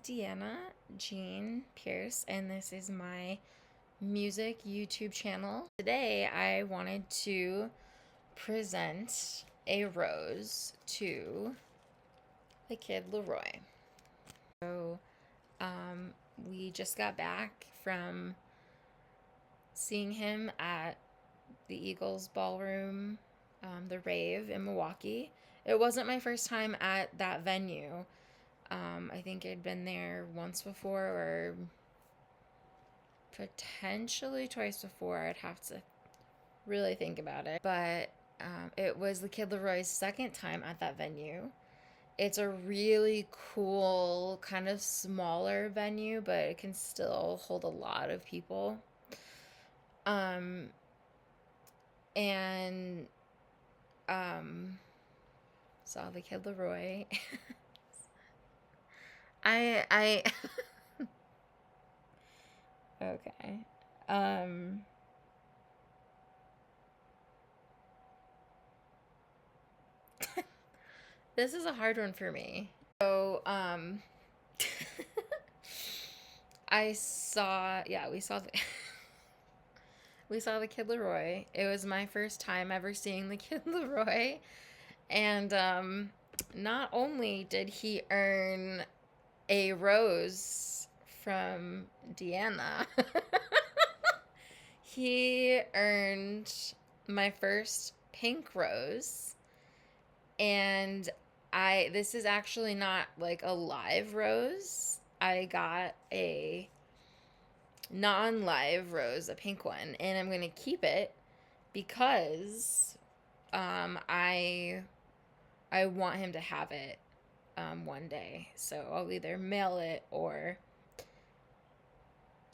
Deanna Jean Pierce, and this is my music YouTube channel. Today, I wanted to present a rose to the kid Laroi. So, we just got back from seeing him at the Eagles Ballroom, the Rave in Milwaukee. It wasn't my first time at that venue. I think I'd been there once before, or potentially twice before. I'd have to really think about it. But it was the Kid Laroi's second time at that venue. It's a really cool, kind of smaller venue, but it can still hold a lot of people. And saw the Kid Laroi. I okay. This is a hard one for me. So, we saw the we saw the Kid Laroi. It was my first time ever seeing the Kid Laroi, and not only did he earn a rose from Deanna, he earned my first pink rose. And this is actually not like a live rose. I got a non-live rose, a pink one, and I'm gonna keep it because I want him to have it one day. So I'll either mail it or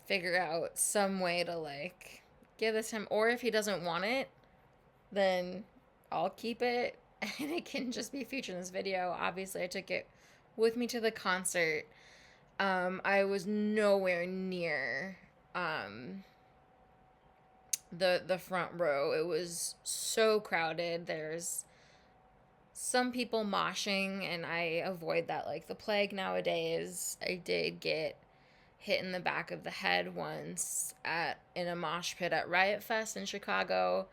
figure out some way to like give this to him, or if he doesn't want it, then I'll keep it and it can just be featured in this video. Obviously, I took it with me to the concert. I was nowhere near the front row. It was so crowded. There's some people moshing, and I avoid that like the plague nowadays. I did get hit in the back of the head once in a mosh pit at Riot Fest in Chicago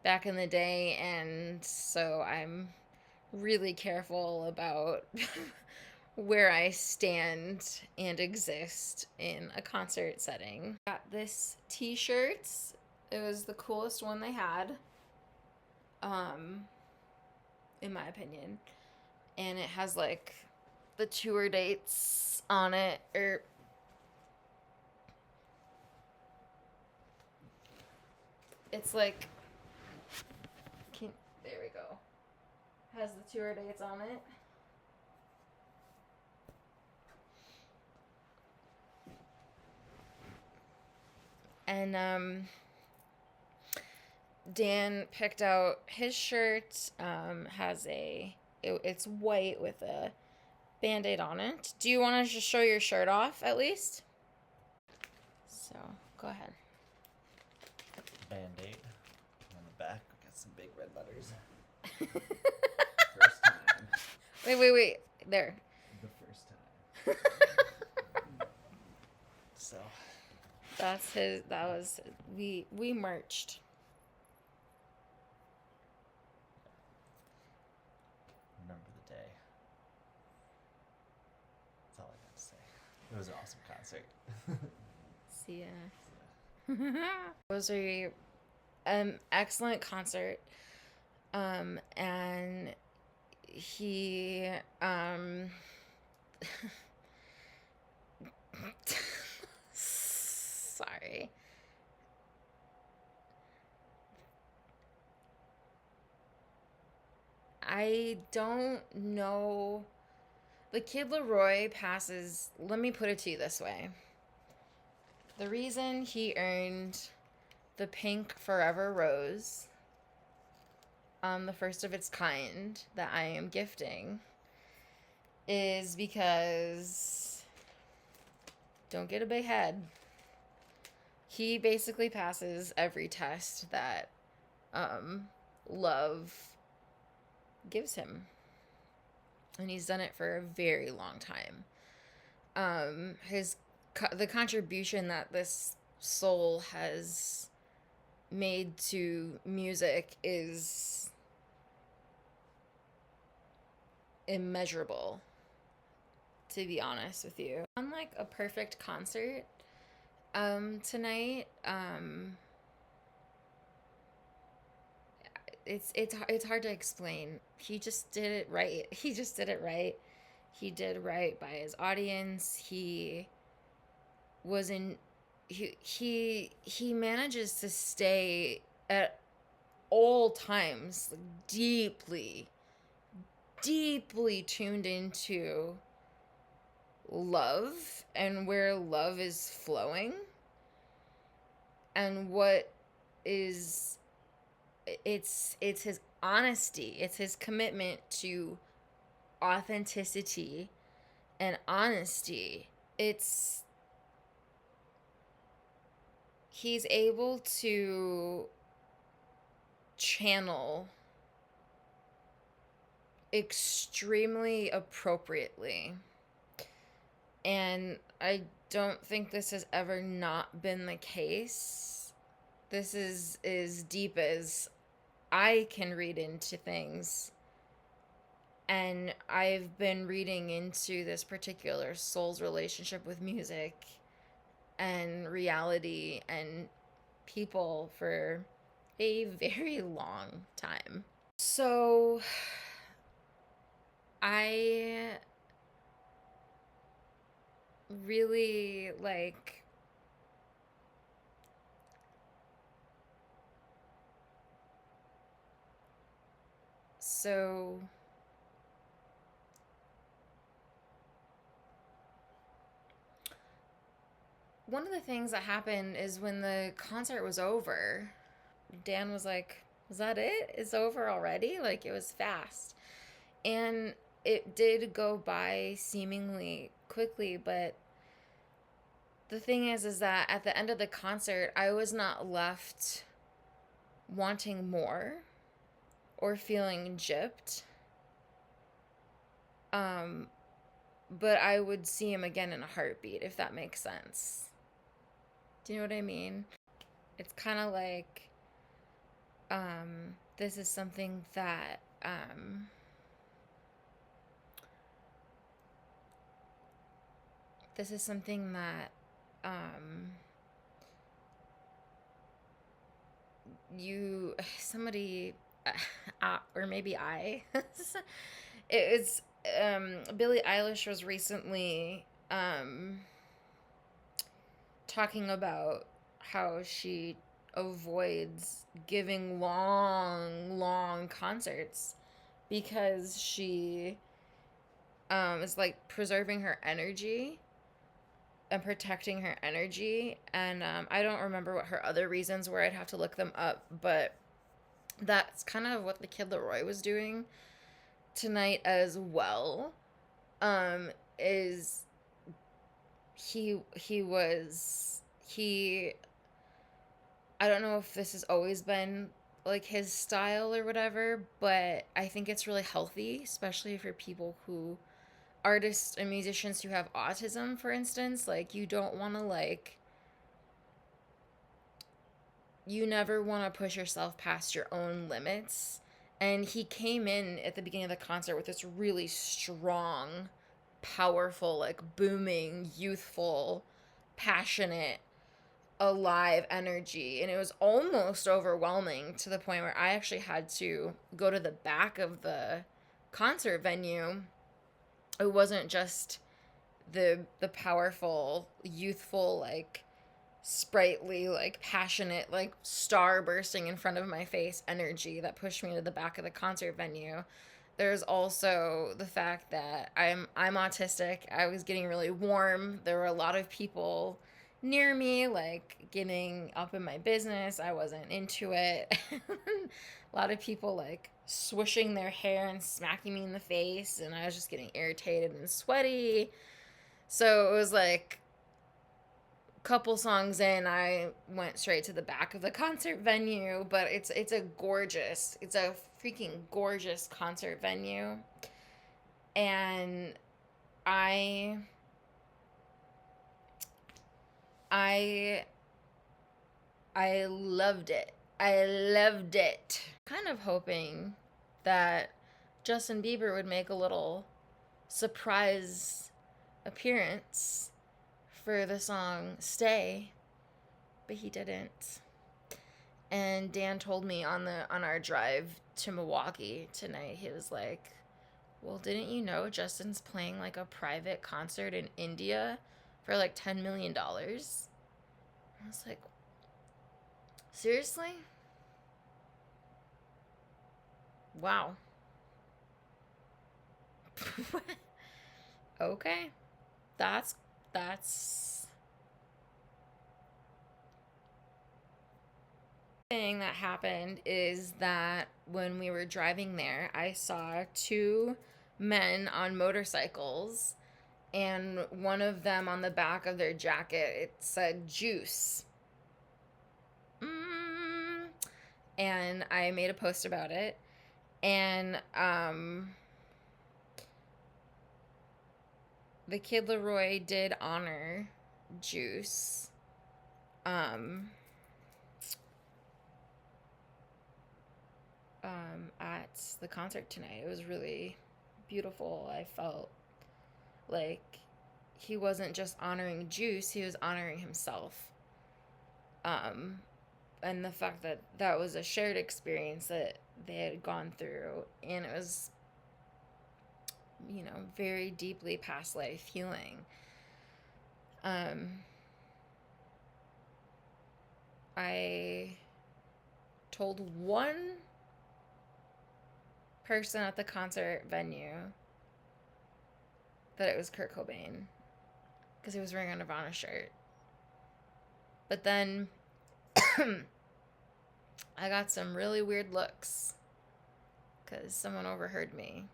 back in the day, and so I'm really careful about where I stand and exist in a concert setting. Got this t-shirt. It was the coolest one they had, in my opinion, and it has like the tour dates on it, or it's like, there we go. Has the tour dates on it. And Dan picked out his shirt. It's white with a Band-Aid on it. Do you want to just show your shirt off at least? So go ahead. Band-Aid on the back. We got some big red letters. First time. Wait. There. The first time. So. We merged. Remember the day. That's all I got to say. It was an awesome concert. See ya. It was an excellent concert. And he sorry. I don't know. The Kid Laroi passes, let me put it to you this way. The reason he earned the pink Forever Rose, the first of its kind that I am gifting, is because, don't get a big head, he basically passes every test that love gives him. And he's done it for a very long time. his the contribution that this soul has made to music is immeasurable, to be honest with you. Unlike a perfect concert tonight, it's hard to explain. He just did it right. He just did it right. He did right by his audience. Was in he manages to stay at all times deeply deeply tuned into love and where love is flowing and what is it's his honesty, it's his commitment to authenticity and honesty. It's he's able to channel extremely appropriately. And I don't think this has ever not been the case. This is as deep as I can read into things. And I've been reading into this particular soul's relationship with music and reality and people for a very long time. So I really like so one of the things that happened is when the concert was over, Dan was like, "Was that it? It's over already?" Like, it was fast. And it did go by seemingly quickly, but the thing is that at the end of the concert, I was not left wanting more or feeling gypped. Um, but I would see him again in a heartbeat, if that makes sense. Do you know what I mean? It's kind of like, this is something that, this is something that, somebody, or maybe I, it was, Billie Eilish was recently, talking about how she avoids giving long concerts because she is like preserving her energy and protecting her energy. And I don't remember what her other reasons were. I'd have to look them up, but that's kind of what the kid Laroi was doing tonight as well. Is he I don't know if this has always been like his style or whatever, but I think it's really healthy, especially for people who artists and musicians who have autism, for instance. Like, you don't want to you never want to push yourself past your own limits. And he came in at the beginning of the concert with this really strong, powerful, like booming, youthful, passionate, alive energy. And it was almost overwhelming to the point where I actually had to go to the back of the concert venue. It wasn't just the powerful, youthful, like sprightly, like passionate, like star bursting in front of my face energy that pushed me to the back of the concert venue. There's also the fact that I'm autistic. I was getting really warm. There were a lot of people near me, like getting up in my business. I wasn't into it. A lot of people like swishing their hair and smacking me in the face, and I was just getting irritated and sweaty. So it was like couple songs in, I went straight to the back of the concert venue. But it's it's a freaking gorgeous concert venue. And I I I loved it. I loved it. Kind of hoping that Justin Bieber would make a little surprise appearance for the song Stay, but he didn't. And Dan told me on our drive to Milwaukee tonight, he was like, "Well, didn't you know Justin's playing like a private concert in India for like $10 million?" I was like, "Seriously? Wow." Okay. That's thing that happened is that when we were driving there, I saw two men on motorcycles, and one of them on the back of their jacket it said juice. Mm. And I made a post about it, and the kid Laroi did honor juice. At the concert tonight. It was really beautiful. I felt like he wasn't just honoring Juice, he was honoring himself. And the fact that that was a shared experience that they had gone through, and it was, very deeply past life healing. I told one person at the concert venue that it was Kurt Cobain because he was wearing a Nirvana shirt. But then I got some really weird looks because someone overheard me.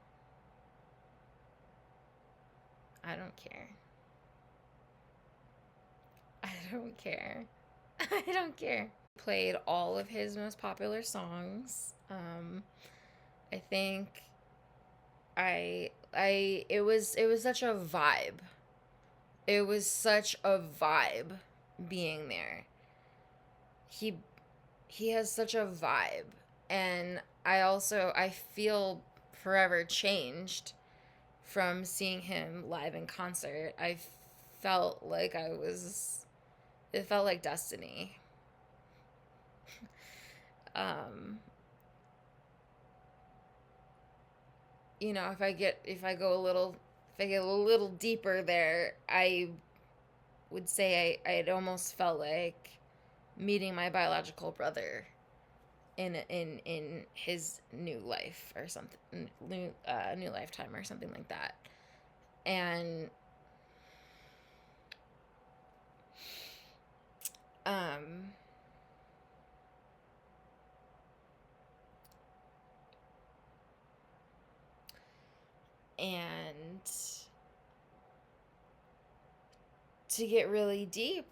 I don't care. I don't care. I don't care. Played all of his most popular songs. I think it was such a vibe. It was such a vibe being there. He has such a vibe, and I feel forever changed from seeing him live in concert. I felt like it felt like destiny. If I get a little deeper there, I would say I'd almost felt like meeting my biological brother in his new life or something, new lifetime or something like that. And and to get really deep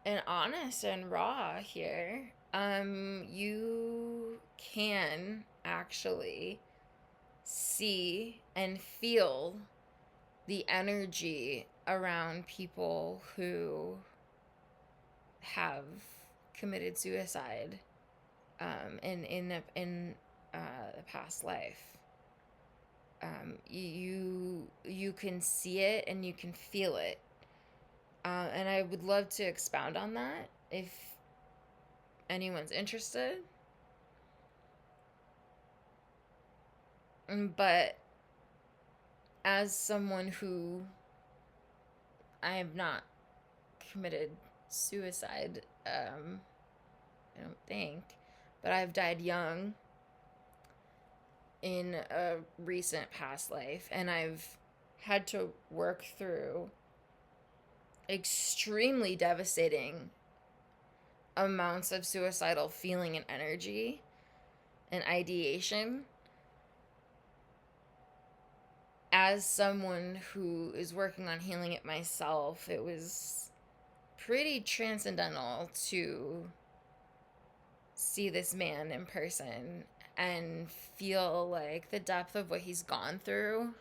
and honest and raw here, you can actually see and feel the energy around people who have committed suicide in a past life. You can see it and you can feel it, and I would love to expound on that if anyone's interested. But as someone who I have not committed suicide, I don't think, but I've died young in a recent past life, and I've had to work through extremely devastating amounts of suicidal feeling and energy and ideation. As someone who is working on healing it myself, it was pretty transcendental to see this man in person and feel like the depth of what he's gone through.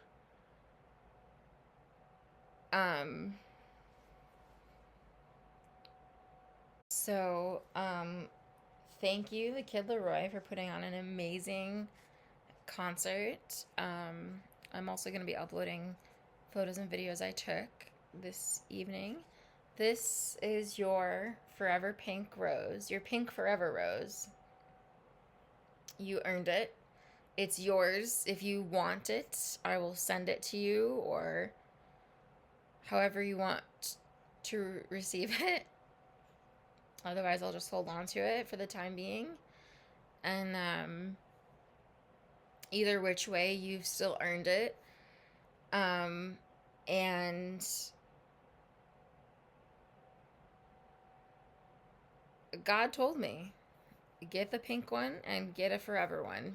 So, thank you, the kid Laroi, for putting on an amazing concert. I'm also going to be uploading photos and videos I took this evening. This is your forever pink rose, your pink forever rose. You earned it. It's yours if you want it. I will send it to you or however you want to receive it. Otherwise, I'll just hold on to it for the time being. And either which way, you've still earned it. And God told me, get the pink one and get a forever one.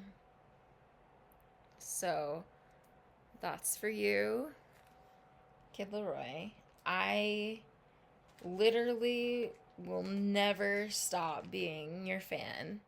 So that's for you, Kid Laroi. I literally will never stop being your fan.